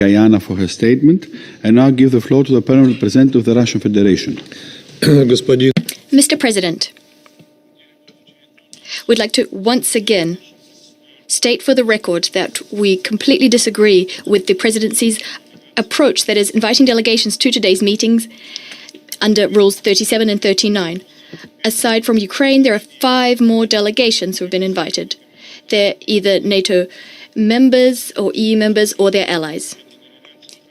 Guyana for her statement. I now give the floor to the permanent representative of the Russian Federation. Mr. President, we'd like to once again state for the record that we completely disagree with the presidency's approach, that is, inviting delegations to today's meetings under Rules 37 and 39. Aside from Ukraine, there are 5 more delegations who have been invited. They're either NATO members or EU members or their allies.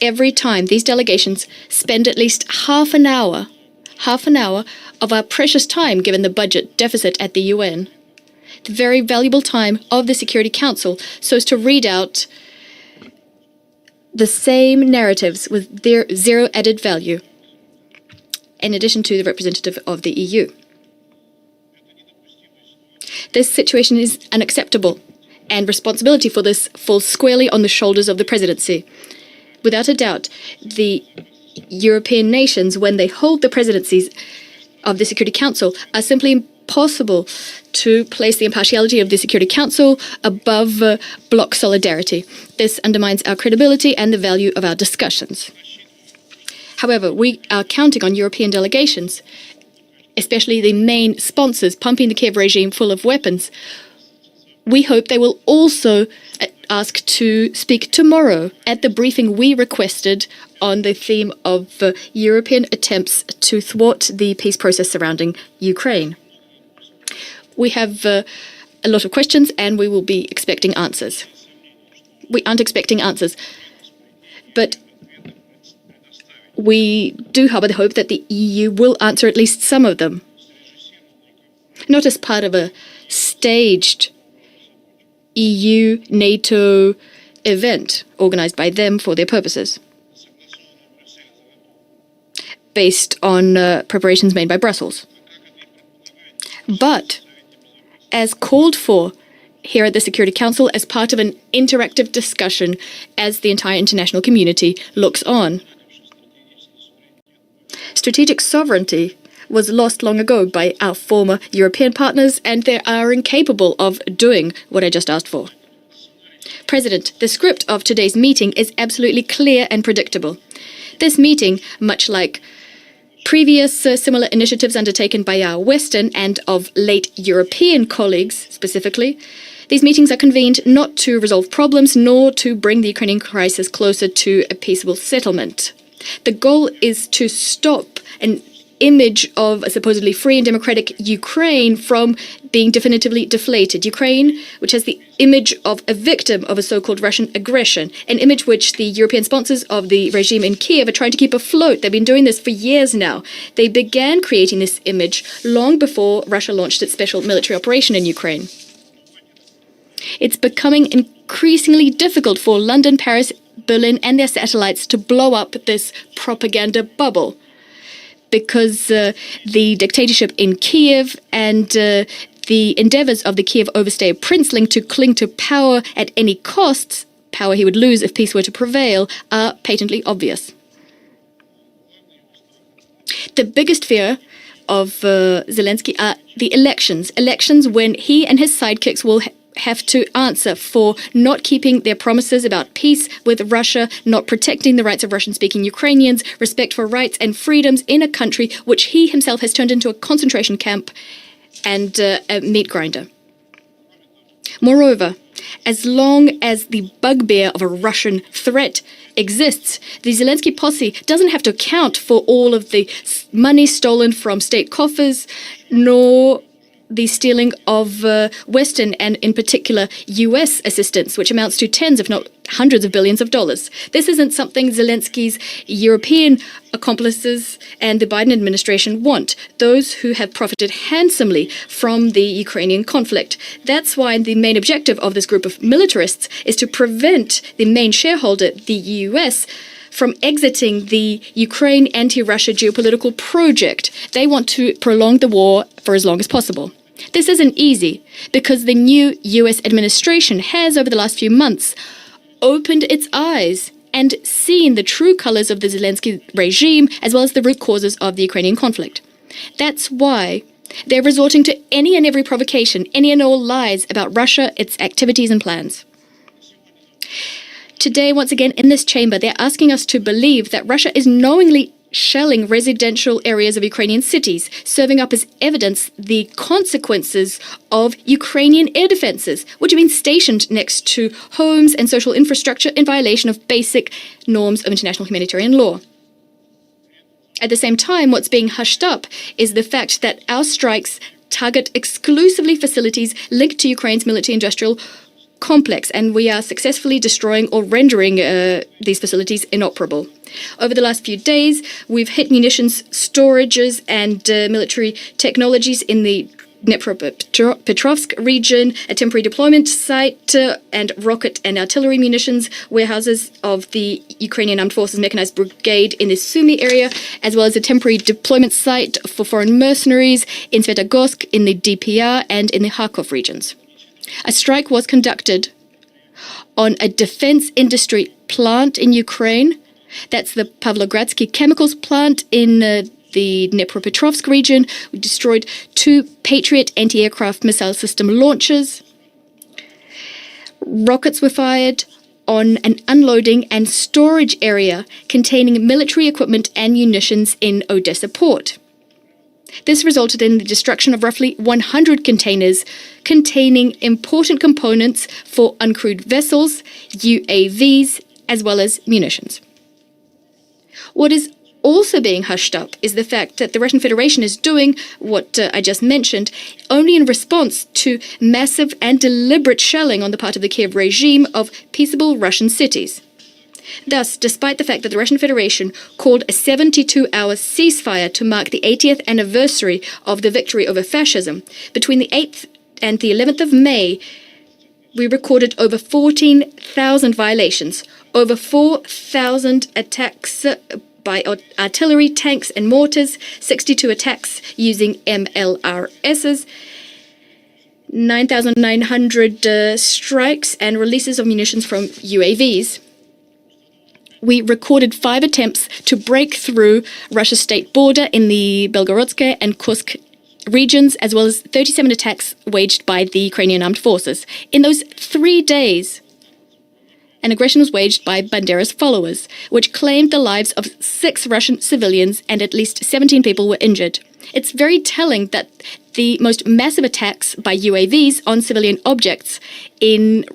Every time these delegations spend at least half an hour of our precious time given the budget deficit at the UN, the very valuable time of the Security Council, so as to read out the same narratives with their zero added value, in addition to the representative of the EU. This situation is unacceptable, and responsibility for this falls squarely on the shoulders of the presidency. Without a doubt, the European nations, when they hold the presidencies of the Security Council, are simply impossible to place the impartiality of the Security Council above bloc solidarity. This undermines our credibility and the value of our discussions. However, we are counting on European delegations, especially the main sponsors pumping the Kiev regime full of weapons. We hope they will also ask to speak tomorrow at the briefing we requested on the theme of European attempts to thwart the peace process surrounding Ukraine. We have a lot of questions and we will be expecting answers. We aren't expecting answers, but we do harbor the hope that the EU will answer at least some of them. Not as part of a staged EU-NATO event organized by them for their purposes, based on preparations made by Brussels, but as called for here at the Security Council as part of an interactive discussion as the entire international community looks on. Strategic sovereignty was lost long ago by our former European partners, and they are incapable of doing what I just asked for. President, the script of today's meeting is absolutely clear and predictable. This meeting, much like previous similar initiatives undertaken by our Western and of late European colleagues specifically, these meetings are convened not to resolve problems nor to bring the Ukrainian crisis closer to a peaceable settlement. The goal is to stop an image of a supposedly free and democratic Ukraine from being definitively deflated. Ukraine, which has the image of a victim of a so-called Russian aggression, an image which the European sponsors of the regime in Kiev are trying to keep afloat. They've been doing this for years now. They began creating this image long before Russia launched its special military operation in Ukraine. It's becoming increasingly difficult for London, Paris, Berlin and their satellites to blow up this propaganda bubble, because the dictatorship in Kiev and the endeavors of the Kiev overstay princeling to cling to power at any cost, power he would lose if peace were to prevail, are patently obvious. The biggest fear of Zelensky are the elections when he and his sidekicks will have to answer for not keeping their promises about peace with Russia, not protecting the rights of Russian-speaking Ukrainians, respect for rights and freedoms in a country which he himself has turned into a concentration camp and a meat grinder. Moreover, as long as the bugbear of a Russian threat exists, the Zelensky posse doesn't have to account for all of the money stolen from state coffers, nor the stealing of Western and, in particular, US assistance, which amounts to tens, if not hundreds of billions of dollars. This isn't something Zelensky's European accomplices and the Biden administration want, those who have profited handsomely from the Ukrainian conflict. That's why the main objective of this group of militarists is to prevent the main shareholder, the US, from exiting the Ukraine anti-Russia geopolitical project. They want to prolong the war for as long as possible. This isn't easy, because the new US administration has, over the last few months, opened its eyes and seen the true colors of the Zelensky regime, as well as the root causes of the Ukrainian conflict. That's why they're resorting to any and every provocation, any and all lies about Russia, its activities and plans. Today, once again, in this chamber, they're asking us to believe that Russia is knowingly shelling residential areas of Ukrainian cities, serving up as evidence the consequences of Ukrainian air defenses, which have been stationed next to homes and social infrastructure in violation of basic norms of international humanitarian law. At the same time, what's being hushed up is the fact that our strikes target exclusively facilities linked to Ukraine's military-industrial complex, and we are successfully destroying or rendering these facilities inoperable. Over the last few days, we've hit munitions storages and military technologies in the Dnipropetrovsk region, a temporary deployment site, and rocket and artillery munitions warehouses of the Ukrainian Armed Forces Mechanized Brigade in the Sumy area, as well as a temporary deployment site for foreign mercenaries in Svetogorsk, in the DPR, and in the Kharkov regions. A strike was conducted on a defense industry plant in Ukraine. That's the Pavlogradsky chemicals plant in the Dnipropetrovsk region. We destroyed 2 Patriot anti-aircraft missile system launchers. Rockets were fired on an unloading and storage area containing military equipment and munitions in Odessa port. This resulted in the destruction of roughly 100 containers containing important components for uncrewed vessels, UAVs, as well as munitions. What is also being hushed up is the fact that the Russian Federation is doing what I just mentioned only in response to massive and deliberate shelling on the part of the Kiev regime of peaceable Russian cities. Thus, despite the fact that the Russian Federation called a 72-hour ceasefire to mark the 80th anniversary of the victory over fascism, between the 8th and the 11th of May, we recorded over 14,000 violations, over 4,000 attacks by artillery, tanks and mortars, 62 attacks using MLRSs, 9,900 strikes and releases of munitions from UAVs. We recorded 5 attempts to break through Russia's state border in the Belgorodsk and Kursk regions, as well as 37 attacks waged by the Ukrainian armed forces. In those 3 days, an aggression was waged by Bandera's followers, which claimed the lives of 6 Russian civilians and at least 17 people were injured. It's very telling that the most massive attacks by UAVs on civilian objects in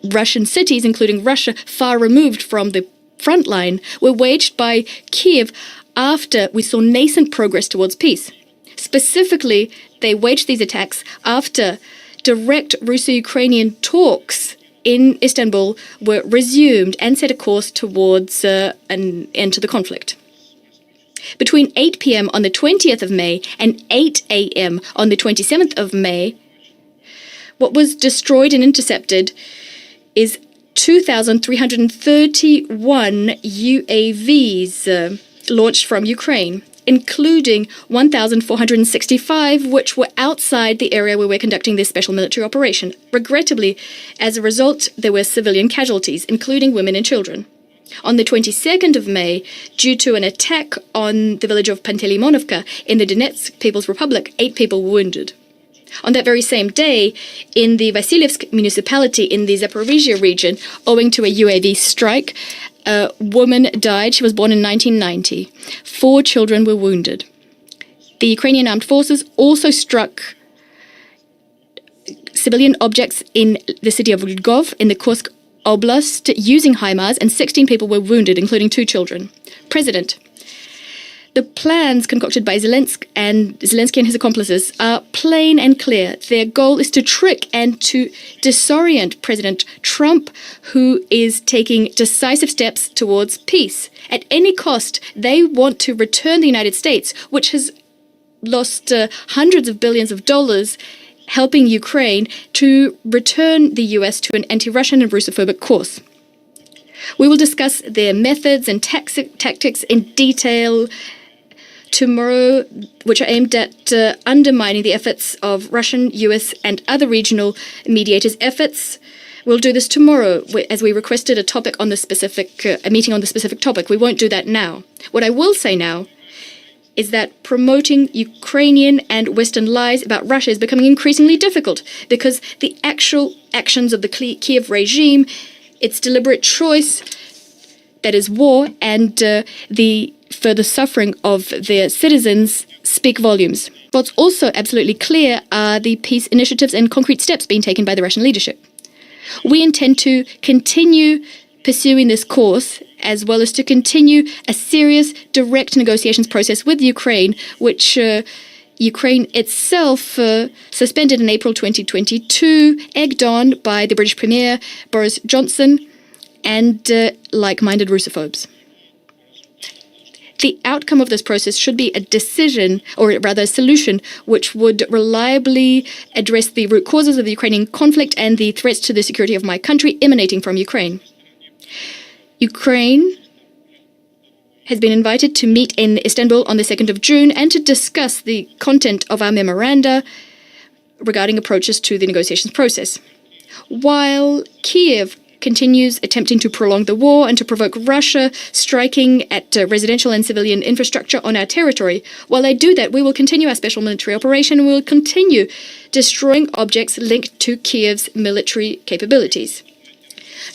Russian cities, including Russia far removed from the front line, were waged by Kiev after we saw nascent progress towards peace. Specifically, they waged these attacks after direct Russo-Ukrainian talks in Istanbul were resumed and set a course towards an end to the conflict. Between 8 p.m. on the 20th of May and 8 a.m. on the 27th of May, what was destroyed and intercepted is 2,331 UAVs launched from Ukraine, including 1,465 which were outside the area where we're conducting this special military operation. Regrettably, as a result, there were civilian casualties, including women and children. On the 22nd of May, due to an attack on the village of Pantelimonovka in the Donetsk People's Republic, 8 people were wounded. On that very same day, in the Vasilyevsk municipality in the Zaporizhia region, owing to a UAV strike, a woman died. She was born in 1990. 4 children were wounded. The Ukrainian armed forces also struck civilian objects in the city of Lvov in the Kursk Oblast using HIMARS, and 16 people were wounded, including 2 children. President, the plans concocted by Zelensky and his accomplices are plain and clear. Their goal is to trick and to disorient President Trump, who is taking decisive steps towards peace. At any cost, they want to return the United States, which has lost hundreds of billions of dollars helping Ukraine, to return the US to an anti-Russian and Russophobic course. We will discuss their methods and tactics in detail tomorrow, which are aimed at undermining the efforts of Russian, US, and other regional mediators' efforts. We'll do this tomorrow, as we requested a meeting on the specific topic. We won't do that now. What I will say now is that promoting Ukrainian and Western lies about Russia is becoming increasingly difficult because the actual actions of the Kiev regime its deliberate choice, that is war, and the further suffering of their citizens speak volumes. What's also absolutely clear are the peace initiatives and concrete steps being taken by the Russian leadership. We intend to continue pursuing this course, as well as to continue a serious, direct negotiations process with Ukraine, which Ukraine itself suspended in April 2022, egged on by the British Premier Boris Johnson and like-minded Russophobes. The outcome of this process should be a decision, or rather a solution, which would reliably address the root causes of the Ukrainian conflict and the threats to the security of my country emanating from Ukraine. Ukraine has been invited to meet in Istanbul on the 2nd of June and to discuss the content of our memoranda regarding approaches to the negotiations process. While Kiev continues attempting to prolong the war and to provoke Russia striking at residential and civilian infrastructure on our territory, while they do that, we will continue our special military operation and we will continue destroying objects linked to Kiev's military capabilities.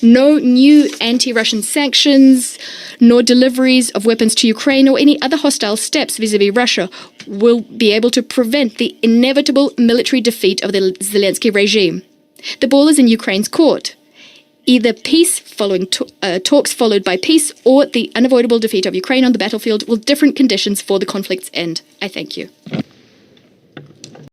No new anti-Russian sanctions, nor deliveries of weapons to Ukraine or any other hostile steps vis-à-vis Russia will be able to prevent the inevitable military defeat of the Zelensky regime. The ball is in Ukraine's court. Either peace following talks followed by peace, or the unavoidable defeat of Ukraine on the battlefield with different conditions for the conflict's end. I thank you.